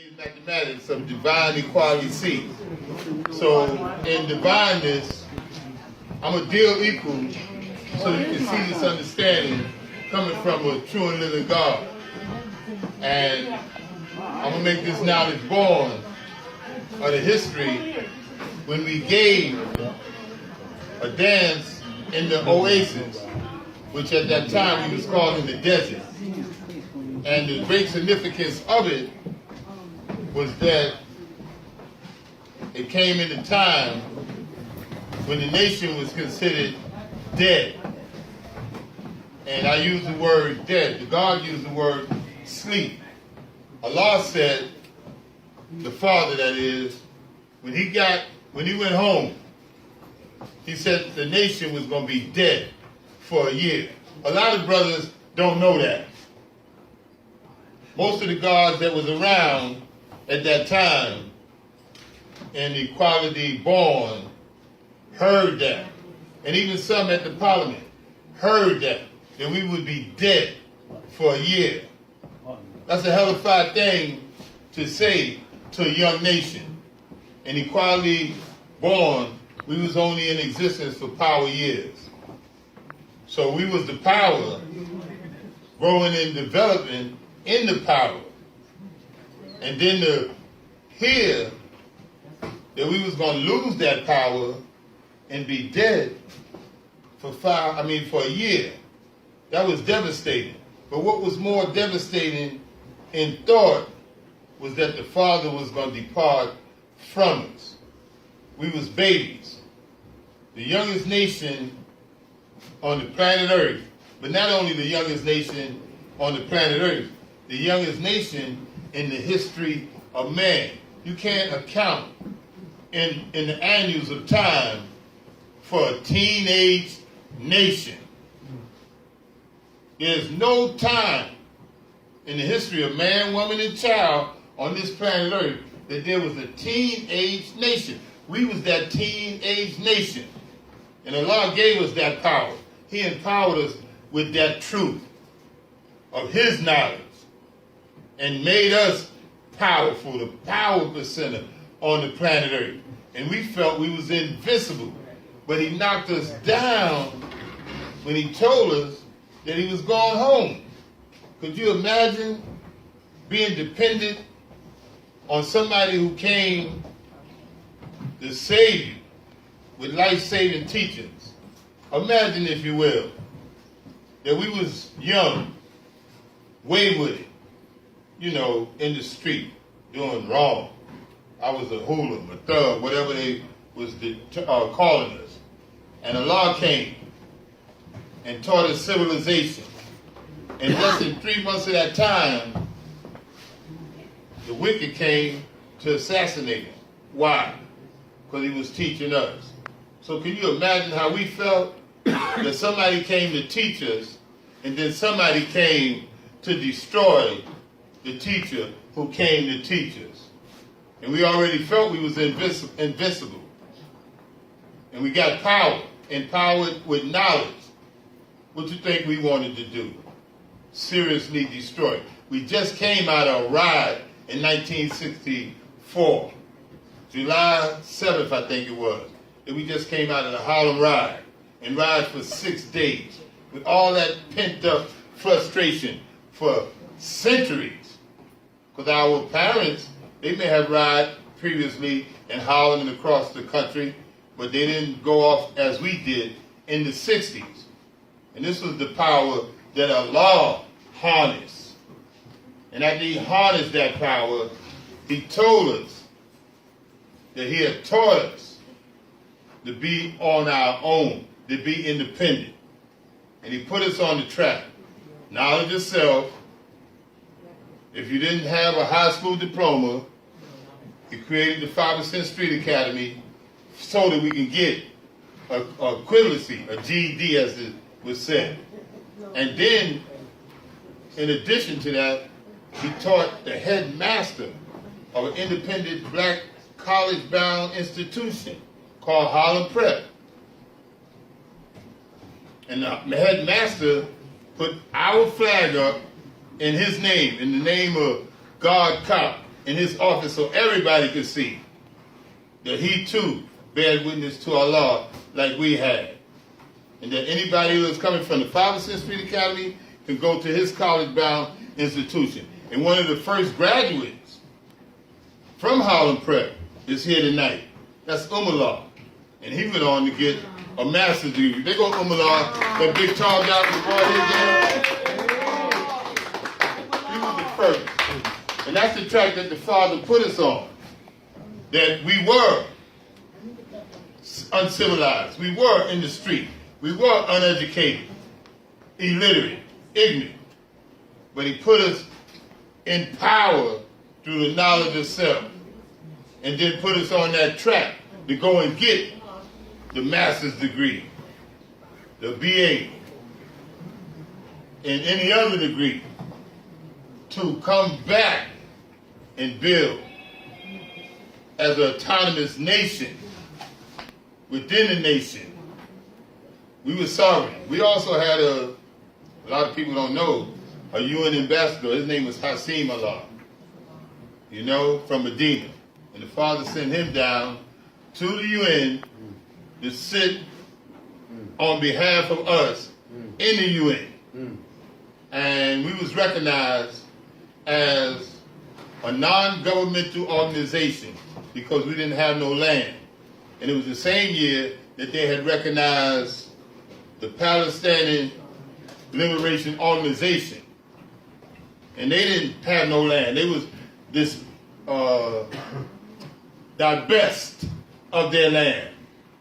is mathematics of divine equality C. So in divineness, I'm a deal equal so you can see this understanding coming from a true and living God. And I'm going to make this knowledge born of the history when we gave a dance in the oasis, which at that time we was calling the desert. And the great significance of it was that it came in a time when the nation was considered dead. And I use the word dead. The God used the word sleep. Allah said, the Father that is, when he went home, he said the nation was going to be dead for a year. A lot of brothers don't know that. Most of the gods that was around at that time in equality born heard that. And even some at the parliament heard that we would be dead for a year. That's a hellified thing to say to a young nation. In equality born, we was only in existence for power years. So we was the power growing and developing in the power. And then to hear that we was going to lose that power and be dead for a year, that was devastating. But what was more devastating in thought was that the Father was going to depart from us. We was babies. The youngest nation on the planet Earth, but not only the youngest nation on the planet Earth, the youngest nation in the history of man. You can't account in the annals of time for a teenage nation. There's no time in the history of man, woman, and child on this planet Earth that there was a teenage nation. We was that teenage nation. And Allah gave us that power. He empowered us with that truth of His knowledge and made us powerful, the power percenter on the planet Earth. And we felt we was invincible. But He knocked us down when He told us that He was going home. Could you imagine being dependent on somebody who came to save you with life-saving teachings? Imagine, if you will, that we was young, wayward, in the street, doing wrong. I was a hooligan, a thug, whatever they was calling us. And Allah came and taught us civilization. And less than 3 months of that time, the wicked came to assassinate him. Why? Because he was teaching us. So can you imagine how we felt that somebody came to teach us and then somebody came to destroy the teacher who came to teach us? And we already felt we was invincible. And we got power, empowered with knowledge. What you think we wanted to do? Seriously destroy. We just came out of a ride in 1964. July 7th, I think it was. And we just came out of the Harlem ride and ride for 6 days with all that pent-up frustration for centuries. Because our parents, they may have ride previously in Harlem and across the country, but they didn't go off as we did in the 60s. And this was the power that Allah harnessed. And after He harnessed that power, He told us that He had taught us to be on our own, to be independent. And He put us on the track. Knowledge of self. If you didn't have a high school diploma, He created the 5% Street Academy so that we can get a equivalency, a GED as it was said. And then, in addition to that, He taught the headmaster of an independent black college-bound institution called Harlem Prep. And the headmaster put our flag up in his name, in the name of God Cop, in his office so everybody could see that he too bear witness to Allah like we had. And that anybody who is coming from the 5th Street Academy can go to his college-bound institution. And one of the first graduates from Harlem Prep is here tonight. That's Umar. And he went on to get a master's degree. They go Umar, that big tall guy with the boy here. He was the first. And that's the track that the Father put us on. That we were uncivilized. We were in the street. We were uneducated, illiterate, ignorant. But he put us in power through the knowledge of self. And then put us on that track to go and get the master's degree, the BA, and any other degree to come back and build as an autonomous nation within the nation. We were sovereign. We also had a lot of people don't know, a UN ambassador. His name was Hassim Allah, from Medina. And the Father sent him down to the UN to sit on behalf of us in the UN. And we was recognized as a non-governmental organization because we didn't have no land. And it was the same year that they had recognized the Palestinian Liberation Organization. And they didn't have no land. They was this divest of their land.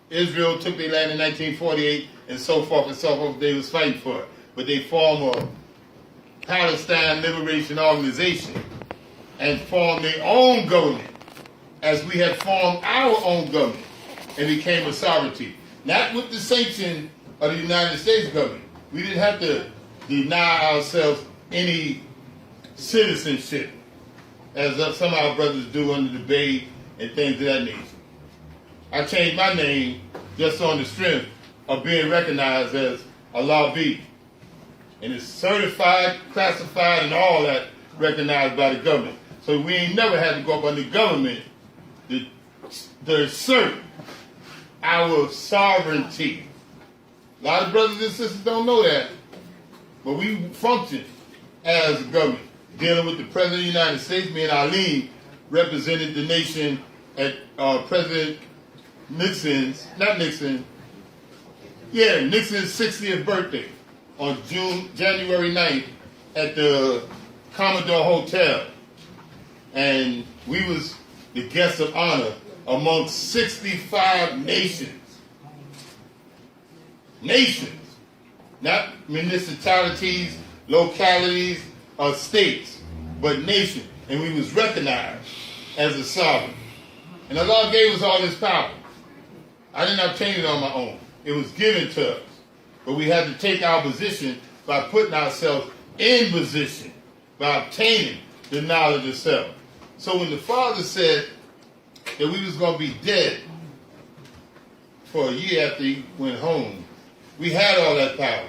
Israel took their land in 1948 and so forth and so forth. They was fighting for it. But they formed a Palestine Liberation Organization and formed their own government as we had formed our own government and became a sovereignty. Not with the sanction of the United States government. We didn't have to deny ourselves any citizenship as some of our brothers do under the Bay and things of that nature. I changed my name just on the strength of being recognized as Allah B. And it's certified, classified, and all that recognized by the government. So we ain't never had to go up under government to assert our sovereignty. A lot of brothers and sisters don't know that, but we function as a government. Dealing with the President of the United States, me and Ali represented the nation at President Nixon's 60th birthday on January 9th at the Commodore Hotel. And we was the guest of honor amongst 65 nations. Nations, not municipalities, localities, or states, but nations. And we was recognized as a sovereign. And Allah gave us all this power. I didn't obtain it on my own. It was given to us. But we had to take our position by putting ourselves in position, by obtaining the knowledge of self. So when the Father said that we was going to be dead for a year after he went home, we had all that power.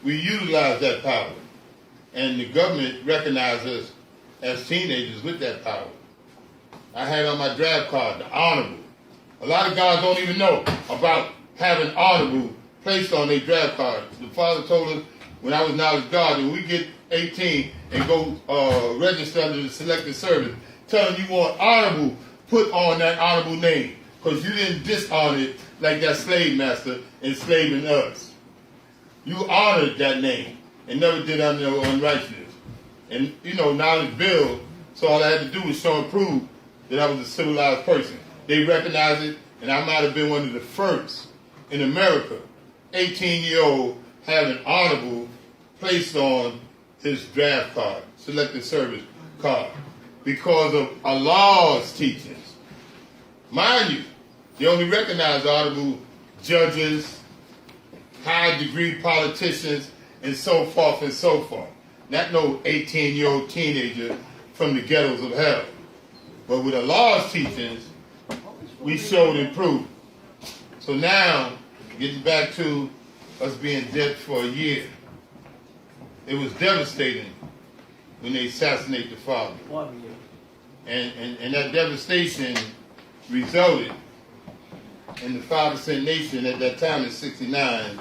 We utilized that power. And the government recognized us as teenagers with that power. I had on my draft card, the honorable. A lot of guys don't even know about having honorable placed on their draft card. The Father told us when I was knowledge God, when we get 18 and go register under the selected service, tell them you want honorable put on that honorable name because you didn't dishonor it like that slave master enslaving us. You honored that name and never did under unrighteousness. And knowledge build, so all I had to do was show and prove that I was a civilized person. They recognized it, and I might have been one of the first in America, 18-year-old, having honorable placed on his draft card, selected service card, because of Allah's teachings. Mind you, they only recognize honorable judges, high-degree politicians, and so forth and so forth. Not no 18-year-old teenager from the ghettos of hell. But with Allah's teachings, we showed and proved. So now, getting back to us being dead for a year, it was devastating when they assassinated the Father. And that devastation resulted in the 5% nation at that time in 69,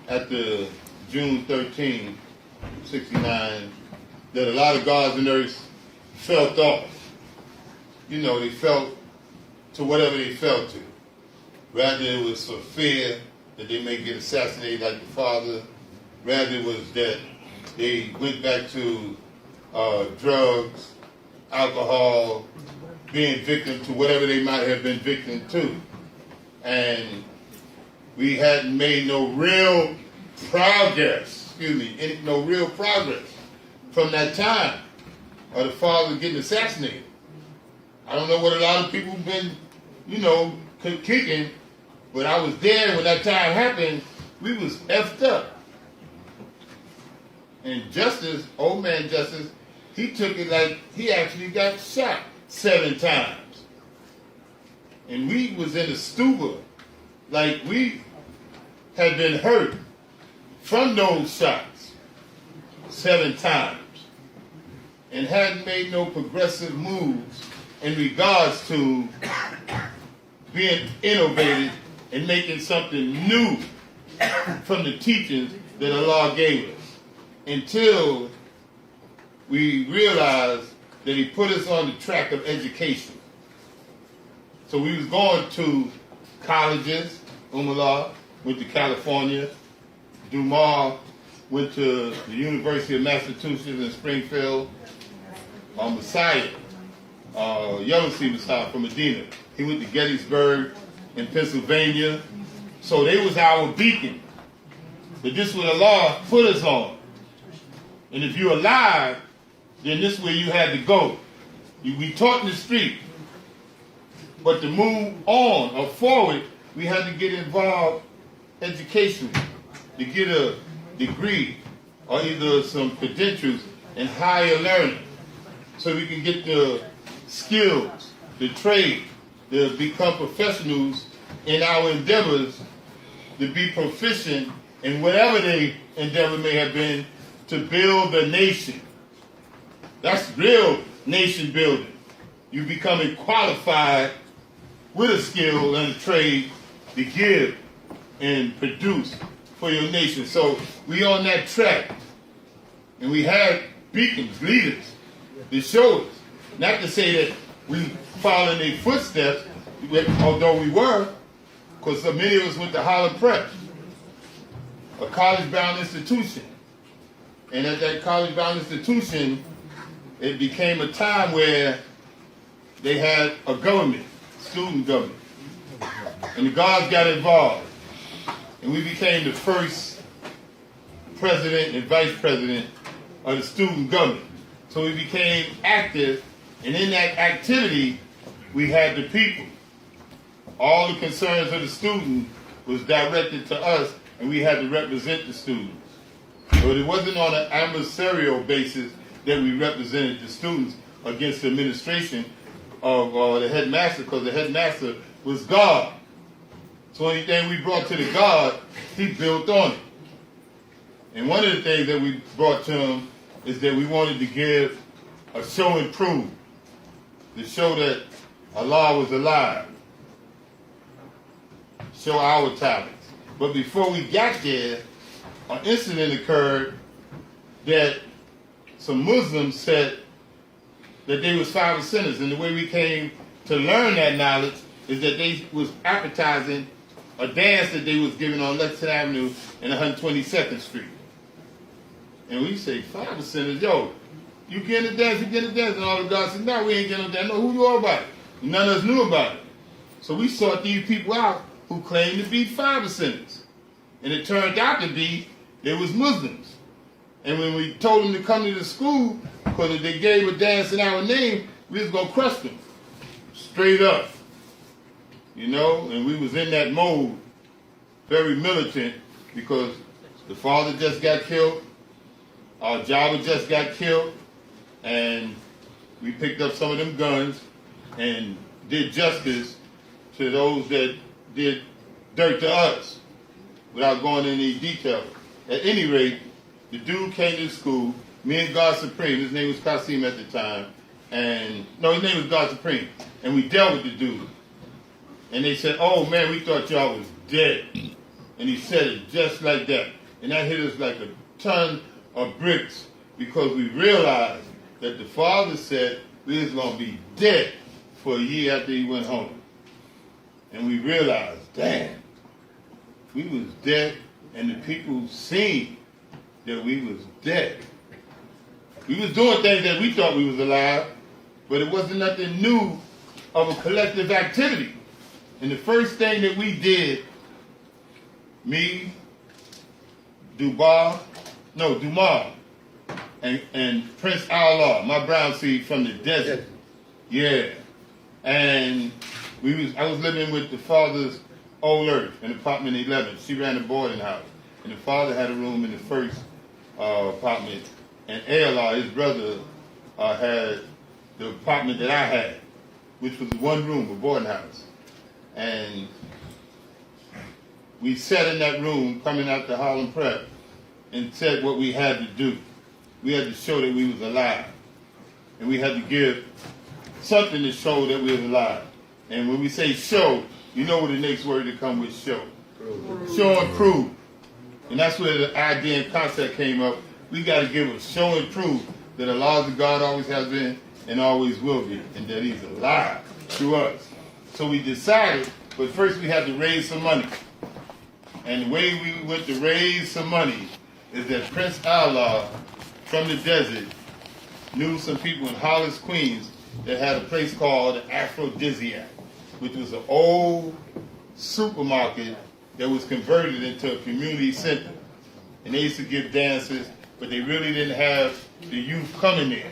after June 13, 69, that a lot of gods and earths felt off. You know, they felt to whatever they felt to. Rather it was for fear that they may get assassinated like the father. Rather it was that they went back to drugs, alcohol, being victim to whatever they might have been victim to. And we hadn't made no real progress, no real progress from that time of the father getting assassinated. I don't know what a lot of people been, kicking, but I was there when that time happened. We was effed up. And Justice, old man Justice, he took it like he actually got shot 7 times. And we was in a stupor, like we had been hurt from those shots 7 times and hadn't made no progressive moves in regards to being innovative and making something new from the teachings that Allah gave us, until we realized that He put us on the track of education. So we was going to colleges. Umar went to California. Dumar went to the University of Massachusetts in Springfield. Messiah, Yellowsea Messiah from Medina, he went to Gettysburg in Pennsylvania. So they was our beacon. But this is what Allah put us on. And if you're alive, then this is where you had to go. You be taught in the street. But to move on or forward, we had to get involved educationally, to get a degree or either some credentials in higher learning, so we can get the skills, the trade, to become professionals in our endeavors, to be proficient in whatever their endeavor may have been, to build a nation. That's real nation building. You becoming qualified with a skill and a trade to give and produce for your nation. So we on that track. And we had beacons, leaders, that showed us. Not to say that we following their footsteps, although we were, because many of us went to Holland Prep, a college-bound institution. And at that college-bound institution, it became a time where they had a government, student government. And the guards got involved. And we became the first president and vice president of the student government. So we became active, and in that activity, we had the people. All the concerns of the student was directed to us, and we had to represent the students. So it wasn't on an adversarial basis that we represented the students against the administration of the headmaster, because the headmaster was God. So anything we brought to the God, he built on it. And one of the things that we brought to him is that we wanted to give a show and prove, to show that Allah was alive, show our talents. But before we got there, an incident occurred that some Muslims said that they was 5 sinners, and the way we came to learn that knowledge is that they was advertising a dance that they was giving on Lexington Avenue and 122nd Street. And we say, 5 sinners, yo, you getting a dance, you getting a dance. And all the guys said, no, we ain't getting no dance. No, who you are about it? None of us knew about it. So we sought these people out who claimed to be 5 sinners. And it turned out to be, they was Muslims. And when we told them to come to the school, because if they gave a dance in our name, we was going to crush them. Straight up. And we was in that mode, very militant, because the father just got killed, our Jabba just got killed, and we picked up some of them guns and did justice to those that did dirt to us, without going into any detail. At any rate, the dude came to school, me and God Supreme, his name was Qasim at the time, And no, his name was God Supreme. And we dealt with the dude. And they said, oh man, we thought y'all was dead. And he said it just like that. And that hit us like a ton of bricks because we realized that the father said we was going to be dead for a year after he went home. And we realized, damn, we was dead and the people seen that we was dead. We was doing things that we thought we was alive, but it wasn't nothing new of a collective activity. And the first thing that we did, me, Dumas, and Prince Allah, my brown seed from the desert. Yeah. And I was living with the father's old earth in apartment 11. She ran a boarding house. And the father had a room in the first apartment. And Allah, his brother, had the apartment that I had, which was one room, a boarding house. And we sat in that room coming out to Harlem Prep and said what we had to do. We had to show that we was alive. And we had to give something to show that we was alive. And when we say show, you know what the next word to come with show. Show and prove. And that's where the idea and concept came up. We got to give a show and prove that the laws of God always has been and always will be, and that he's alive to us. So we decided, but first we had to raise some money. And the way we went to raise some money is that Prince Allah from the desert knew some people in Hollis, Queens that had a place called the Aphrodisiac, which was an old supermarket that was converted into a community center. And they used to give dances, but they really didn't have the youth coming there.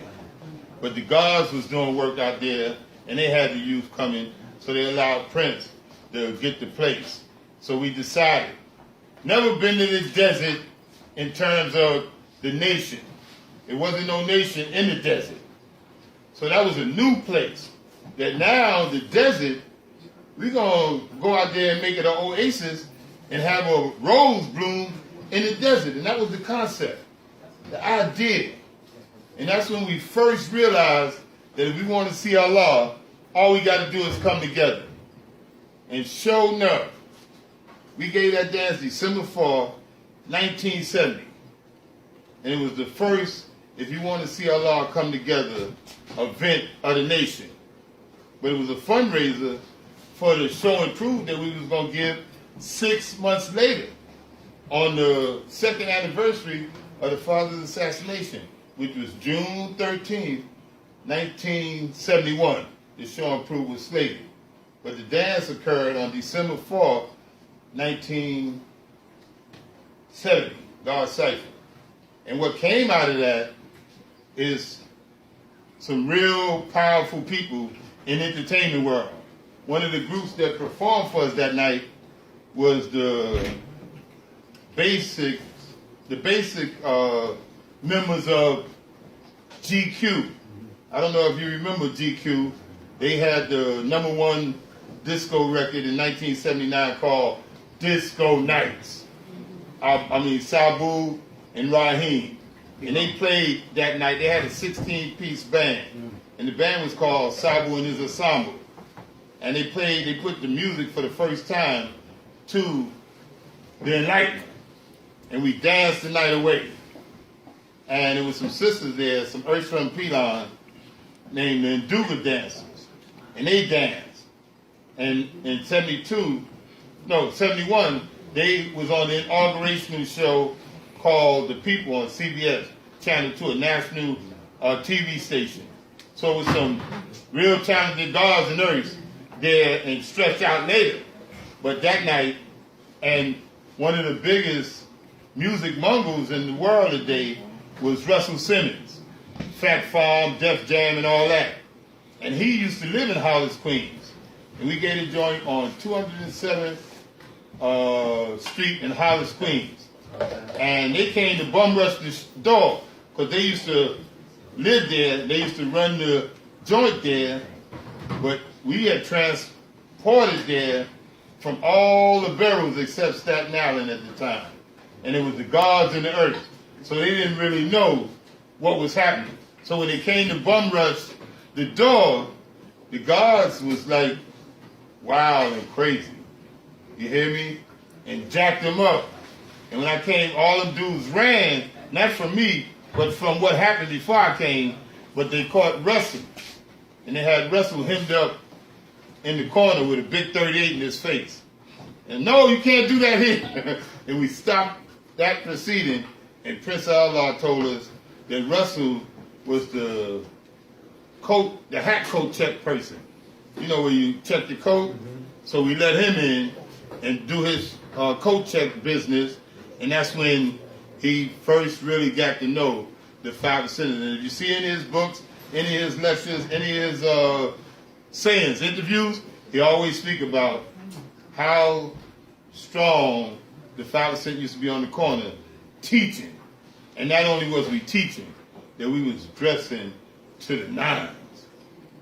But the guards was doing work out there, and they had the youth coming, so they allowed Prince to get the place. So we decided, never been to this desert in terms of the nation. It wasn't no nation in the desert. So that was a new place. That now, the desert, we're going to go out there and make it an oasis and have a rose bloom in the desert. And that was the concept, the idea. And that's when we first realized that if we want to see Allah, all we got to do is come together. And sure enough, we gave that dance December 4, 1970. And it was the first, if you want to see Allah come together, event of the nation. But it was a fundraiser for the show and prove that we was going to give 6 months later on the second anniversary of the father's assassination, which was June 13, 1971. The show and prove was slated. But the dance occurred on December 4, 1970, God Cypher. And what came out of that is some real powerful people in the entertainment world. One of the groups that performed for us that night was the basic members of GQ. I don't know if you remember GQ. They had the #1 disco record in 1979 called Disco Nights. Sabu and Raheem. And they played that night. They had a 16-piece band. And the band was called Sabu and his Ensemble. And they put the music for the first time to the Enlightenment. And we danced the night away. And there was some sisters there, some Ursula and Pilon, named the Nduga Dancers. And they danced. And in 71, they was on the inauguration show called The People on CBS, Channel 2, a national TV station. So it was some real talented gods and earths there and stretched out later. But that night, and one of the biggest music mongols in the world today was Russell Simmons, Fat Farm, Def Jam, and all that. And he used to live in Hollis, Queens. And we gave a joint on 207th Street in Hollis, Queens. And they came to bum rush the door because they used to live there. They used to run the joint there. But we had transported there from all the boroughs except Staten Island at the time. And it was the gods and the earth. So they didn't really know what was happening. So when they came to bum rush the door, the guards was like wild and crazy. You hear me? And jacked them up. And when I came, all them dudes ran, not from me, but from what happened before I came, but they caught Russell. And they had Russell hemmed up in the corner with a big 38 in his face. And no, you can't do that here. And we stopped that proceeding, and Prince Allah told us that Russell was the hat coat check person. You know where you check your coat? So we let him in and do his coat check business, and that's when he first really got to know the 5%. And if you see any of his books, any of his lectures, any of his sayings, interviews, he always speak about how strong the 5% used to be on the corner teaching. And not only was we teaching, that we was dressing to the nines.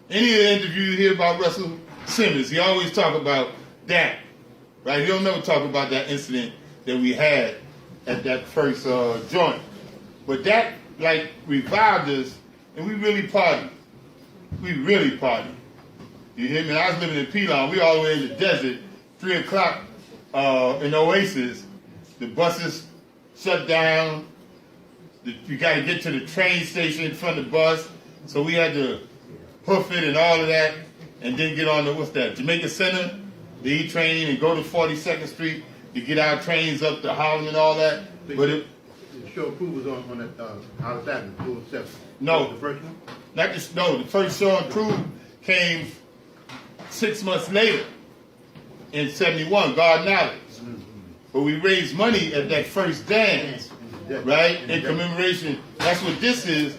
Any of the interviews you hear about Russell Simmons, he always talk about that, right? He don't never talk about that incident that we had at that first joint. But that, like, revived us, and we really partied. We really partied. You hear me? I was living in Pelon. We all the way in the desert, 3 o'clock in Oasis. The buses shut down. You got to get to the train station in front of the bus. So we had to hoof it and all of that, and then get on the, what's that, Jamaica Center, the E-train, and go to 42nd Street to get our trains up to Harlem and all that. But it, the show of Proof was on that, how was that, in 207? No. The first one? Not just, no, the first show and Proof came 6 months later in 71, God Knowledge. But we raised money at that first dance, right? In commemoration. That's what this is.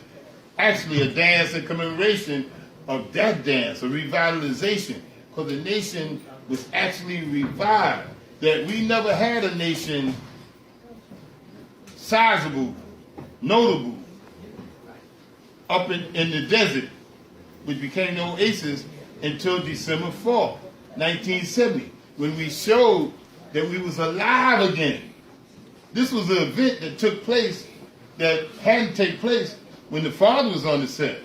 Actually, a dance in commemoration of that dance, a revitalization. Because the nation was actually revived. That we never had a nation sizable, notable, up in the desert, which became the Oasis until December 4th, 1970, when we showed that we was alive again. This was an event that took place that hadn't taken place when the father was on the set.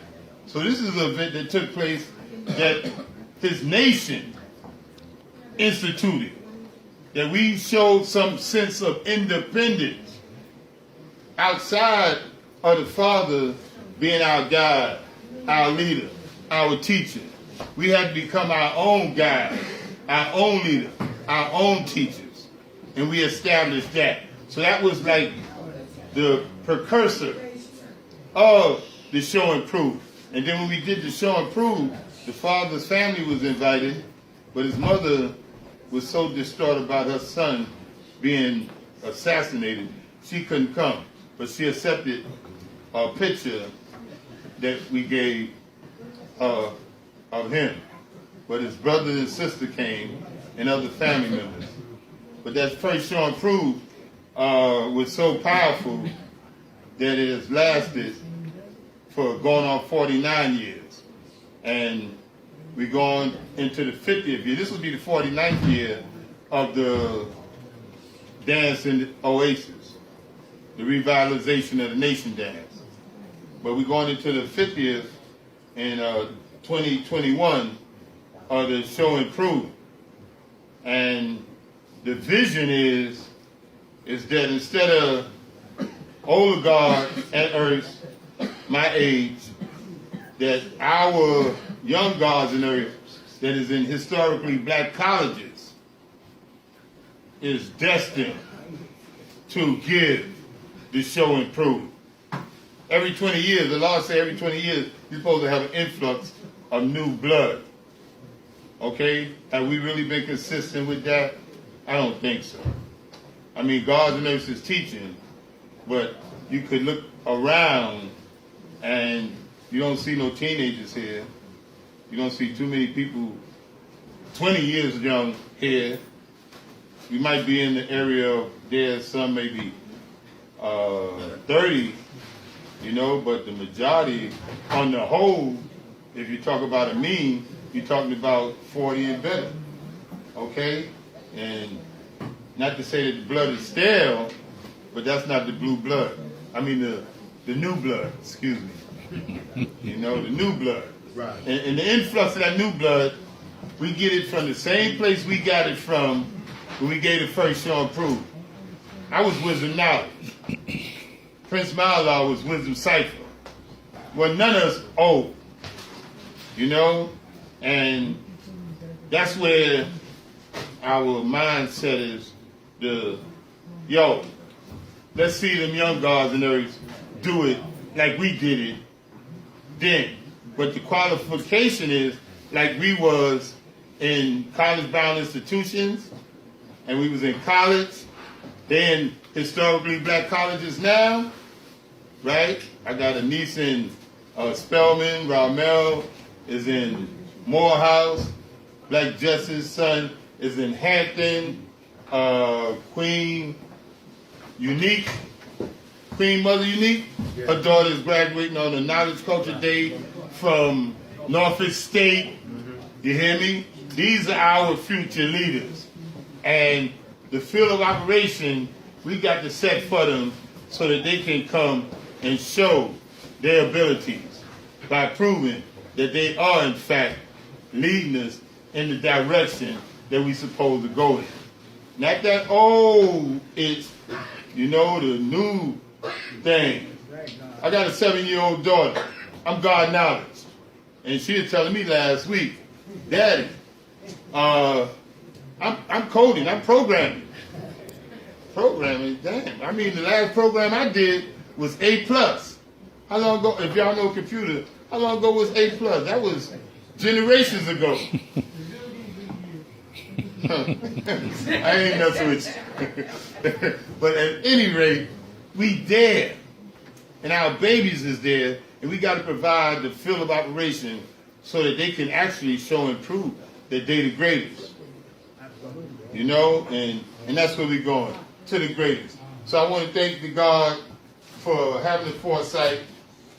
So this is an event that took place that his nation instituted. That we showed some sense of independence outside of the father being our guide, our leader, our teacher. We had to become our own guide, our own leader, our own teachers. And we established that. So that was like the precursor of the show and proof. And then when we did the show and proof, the father's family was invited, but his mother was so distraught about her son being assassinated, she couldn't come. But she accepted a picture that we gave of him. But his brother and sister came and other family members. But that first show and proof was so powerful that it has lasted for going on 49 years. And we're going into the 50th year. This will be the 49th year of the dance in the Oasis, the revitalization of the nation dance. But we're going into the 50th in 2021 of the show and proof. And the vision is that instead of older guards at Earth, my age, that our young guards in Earth that is in historically black colleges is destined to give the show and proof. Every 20 years, the law says every 20 years, you're supposed to have an influx of new blood. Okay? Have we really been consistent with that? I don't think so. I mean, Guards and Nurses teaching, but you could look around and you don't see no teenagers here. You don't see too many people 20 years young here. We might be in the area of there's some maybe 30, you know, but the majority, on the whole, if you talk about a mean, you're talking about 40 and better, okay? And not to say that the blood is stale, but that's not the blue blood. I mean the new blood, excuse me. You know, the new blood. Right. And the influx of that new blood, we get it from the same place we got it from when we gave the first show and prove. I was Wisdom Knowledge. Prince Malaw was Wisdom Cipher. Well, none of us old, you know? And that's where our mindset is let's see them young gods and earth do it like we did it then. But the qualification is like we was in college-bound institutions, and we was in college, then historically black colleges now, right? I got a niece in Spelman. Ramel is in Morehouse. Black Justice's son is in Hampton. Queen Mother Unique, her daughter is graduating on the Knowledge Culture Day from Norfolk State. You hear me? These are our future leaders. And the field of operation, we got to set for them so that they can come and show their abilities by proving that they are, in fact, leading us in the direction that we're supposed to go in. Not that, it's, the new thing. I got a 7-year-old daughter. I'm God Knowledge. And she was telling me last week, Daddy, I'm coding, I'm programming. Programming, damn. I mean, the last program I did was A+. How long ago, if y'all know computer, how long ago was A+? That was generations ago. I ain't messing with you. But at any rate, we there. And our babies is there, and we got to provide the field of operation so that they can actually show and prove that they the greatest. And that's where we're going, to the greatest. So I want to thank the God for having the foresight,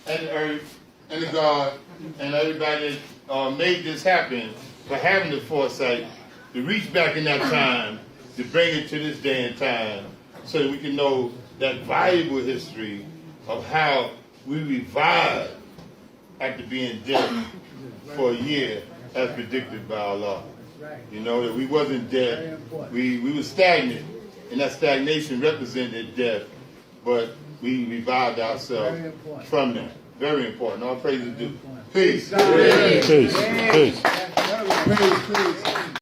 and the earth, and the God, and everybody that made this happen, for having the foresight to reach back in that time, to bring it to this day and time, so that we can know that valuable history of how we revived after being dead for a year, as predicted by Allah. That we wasn't dead. We were stagnant, and that stagnation represented death, but we revived ourselves from that. Very important. All praise is due. Peace. Peace. Peace. Praise.